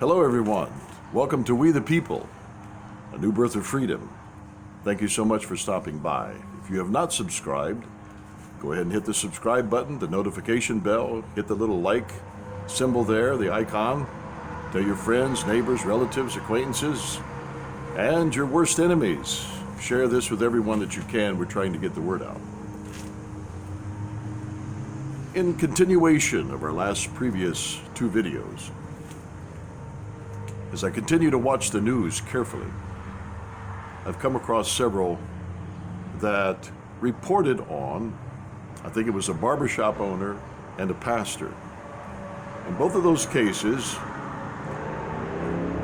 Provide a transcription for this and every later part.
Hello everyone, welcome to We the People, a new birth of freedom. Thank you so much for stopping by. If you have not subscribed, go ahead and hit the subscribe button, the notification bell, hit the little like symbol there, the icon. Tell your friends, neighbors, relatives, acquaintances, and your worst enemies. Share this with everyone that you can. We're trying to get the word out. In continuation of our previous two videos, as I continue to watch the news carefully, I've come across several that reported on, I think it was a barbershop owner and a pastor. In both of those cases,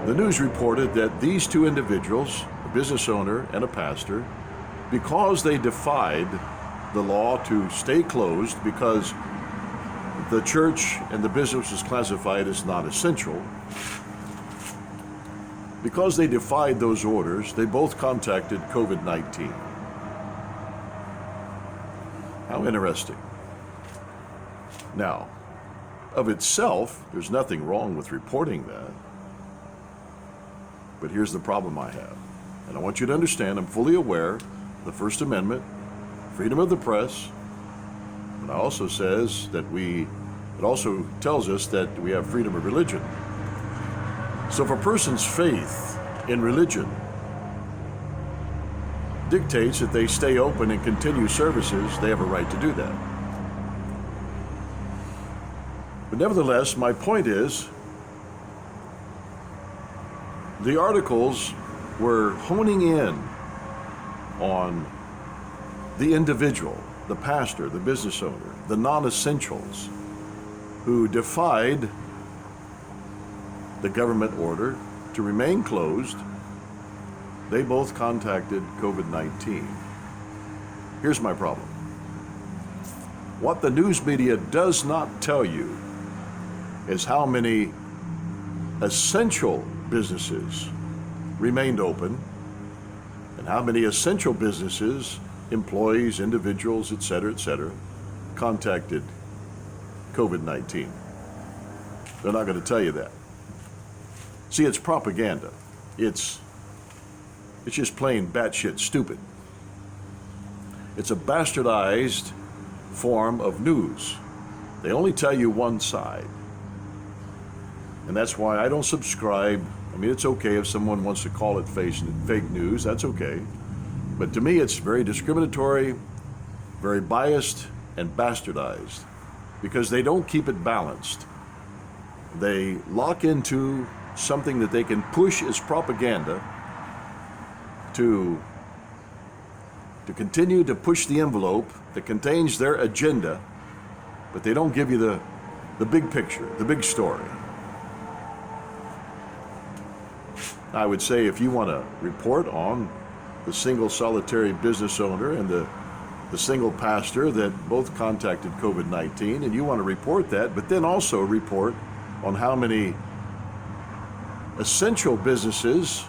the news reported that these two individuals, a business owner and a pastor, because they defied the law to stay closed because the church and the business was classified as not essential, because they defied those orders, they both contacted COVID-19. How interesting. Now, of itself, there's nothing wrong with reporting that. But here's the problem I have. And I want you to understand, I'm fully aware of the First Amendment, freedom of the press, but it also says that it also tells us that we have freedom of religion. So if a person's faith in religion dictates that they stay open and continue services, they have a right to do that. But nevertheless, my point is, the articles were honing in on the individual, the pastor, the business owner, the non-essentials who defied the government order to remain closed. They both contacted COVID-19. Here's my problem. What the news media does not tell you is how many essential businesses remained open and how many essential businesses, employees, individuals, etc., contacted COVID-19. They're not going to tell you that. See, it's propaganda. It's just plain batshit stupid. It's a bastardized form of news. They only tell you one side. And that's why I don't subscribe. I mean, it's okay if someone wants to call it fake news, that's okay. But to me, it's very discriminatory, very biased, and bastardized because they don't keep it balanced. They lock into something that they can push as propaganda to continue to push the envelope that contains their agenda, but they don't give you the big picture, the big story. I would say if you want to report on the single solitary business owner and the single pastor that both contacted COVID-19, and you want to report that, but then also report on how many essential businesses,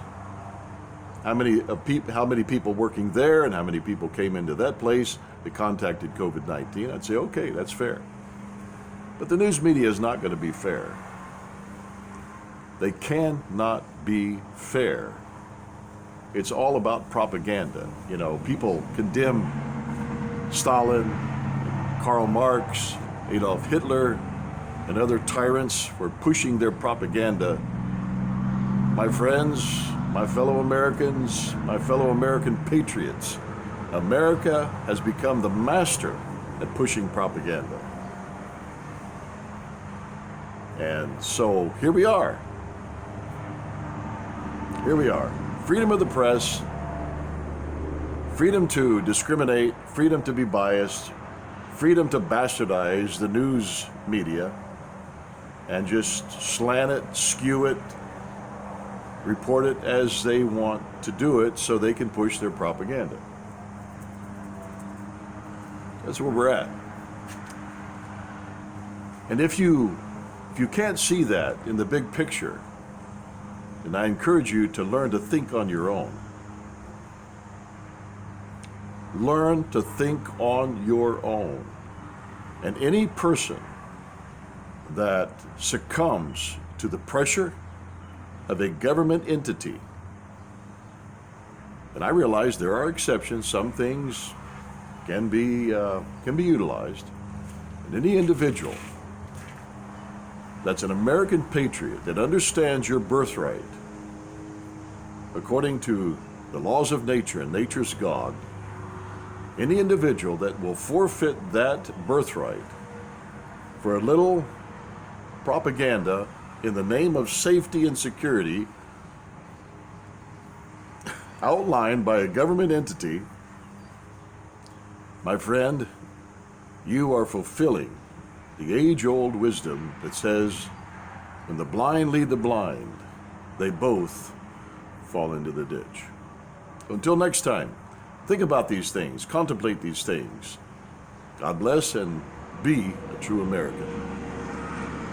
how many people working there and how many people came into that place that contacted COVID-19, I'd say, okay, that's fair. But the news media is not going to be fair. They cannot be fair. It's all about propaganda. You know, people condemn Stalin, Karl Marx, Adolf Hitler, and other tyrants for pushing their propaganda. My friends, my fellow Americans, my fellow American patriots, America has become the master at pushing propaganda. And so here we are. Here we are. Freedom of the press, freedom to discriminate, freedom to be biased, freedom to bastardize the news media and just slant it, skew it, report it as they want to do it so they can push their propaganda. That's where we're at. And if you can't see that in the big picture, then I encourage you to learn to think on your own. Learn to think on your own. And any person that succumbs to the pressure of a government entity. And I realize there are exceptions. Some things can be utilized. And any individual that's an American patriot that understands your birthright according to the laws of nature and nature's God, any individual that will forfeit that birthright for a little propaganda in the name of safety and security outlined by a government entity, my friend, you are fulfilling the age-old wisdom that says, when the blind lead the blind, they both fall into the ditch. Until next time, think about these things, contemplate these things. God bless and be a true American.